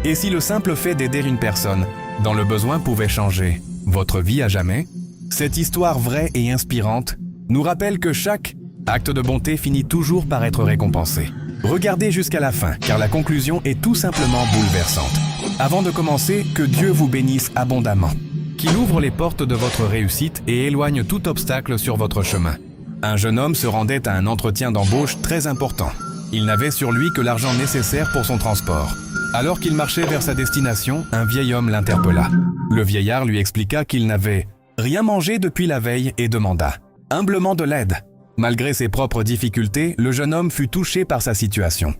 Et si le simple fait d'aider une personne dans le besoin pouvait changer votre vie à jamais? Cette histoire vraie et inspirante nous rappelle que chaque acte de bonté finit toujours par être récompensé. Regardez jusqu'à la fin, car la conclusion est tout simplement bouleversante. Avant de commencer, que Dieu vous bénisse abondamment, qu'il ouvre les portes de votre réussite et éloigne tout obstacle sur votre chemin. Un jeune homme se rendait à un entretien d'embauche très important. Il n'avait sur lui que l'argent nécessaire pour son transport. Alors qu'il marchait vers sa destination, un vieil homme l'interpella. Le vieillard lui expliqua qu'il n'avait rien mangé depuis la veille et demanda humblement de l'aide. Malgré ses propres difficultés, le jeune homme fut touché par sa situation.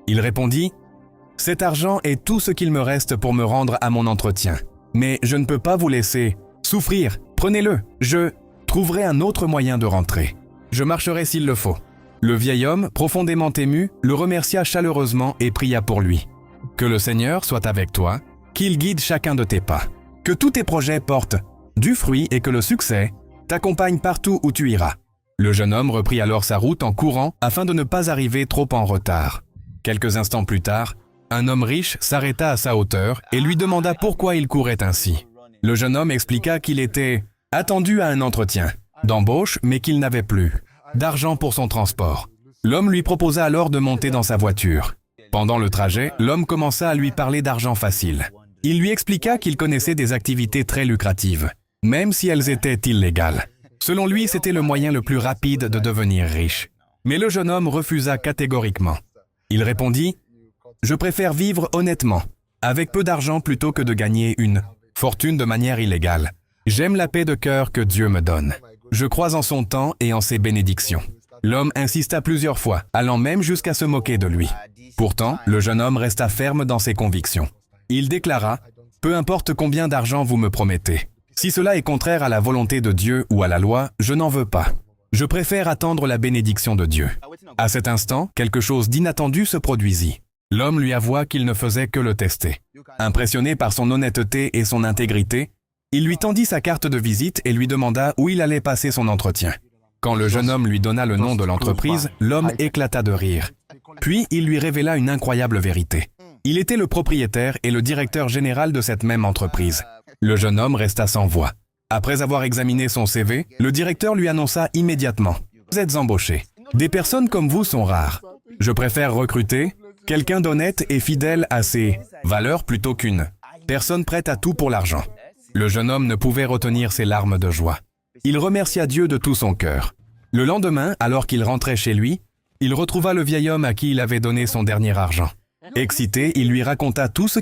Il répondit « Cet argent est tout ce qu'il me reste pour me rendre à mon entretien. Mais je ne peux pas vous laisser souffrir. Prenez-le. Je trouverai un autre moyen de rentrer. Je marcherai s'il le faut. » Le vieil homme, profondément ému, le remercia chaleureusement et pria pour lui. « Que le Seigneur soit avec toi, qu'il guide chacun de tes pas. Que tous tes projets portent du fruit et que le succès t'accompagne partout où tu iras. » Le jeune homme reprit alors sa route en courant afin de ne pas arriver trop en retard. Quelques instants plus tard, un homme riche s'arrêta à sa hauteur et lui demanda pourquoi il courait ainsi. Le jeune homme expliqua qu'il était attendu à un entretien d'embauche mais qu'il n'avait plus d'argent pour son transport. L'homme lui proposa alors de monter dans sa voiture. Pendant le trajet, l'homme commença à lui parler d'argent facile. Il lui expliqua qu'il connaissait des activités très lucratives, même si elles étaient illégales. Selon lui, c'était le moyen le plus rapide de devenir riche. Mais le jeune homme refusa catégoriquement. Il répondit « Je préfère vivre honnêtement, avec peu d'argent plutôt que de gagner une fortune de manière illégale. J'aime la paix de cœur que Dieu me donne. Je crois en son temps et en ses bénédictions. » L'homme insista plusieurs fois, allant même jusqu'à se moquer de lui. Pourtant, le jeune homme resta ferme dans ses convictions. Il déclara « Peu importe combien d'argent vous me promettez. Si cela est contraire à la volonté de Dieu ou à la loi, je n'en veux pas. Je préfère attendre la bénédiction de Dieu. » À cet instant, quelque chose d'inattendu se produisit. L'homme lui avoua qu'il ne faisait que le tester. Impressionné par son honnêteté et son intégrité, il lui tendit sa carte de visite et lui demanda où il allait passer son entretien. Quand le jeune homme lui donna le nom de l'entreprise, l'homme éclata de rire. Puis, il lui révéla une incroyable vérité. Il était le propriétaire et le directeur général de cette même entreprise. Le jeune homme resta sans voix. Après avoir examiné son CV, le directeur lui annonça immédiatement « Vous êtes embauché. Des personnes comme vous sont rares. Je préfère recruter quelqu'un d'honnête et fidèle à ses valeurs plutôt qu'une personne prête à tout pour l'argent. » Le jeune homme ne pouvait retenir ses larmes de joie. Il remercia Dieu de tout son cœur. Le lendemain, alors qu'il rentrait chez lui, il retrouva le vieil homme à qui il avait donné son dernier argent. Excité, il lui raconta tout ce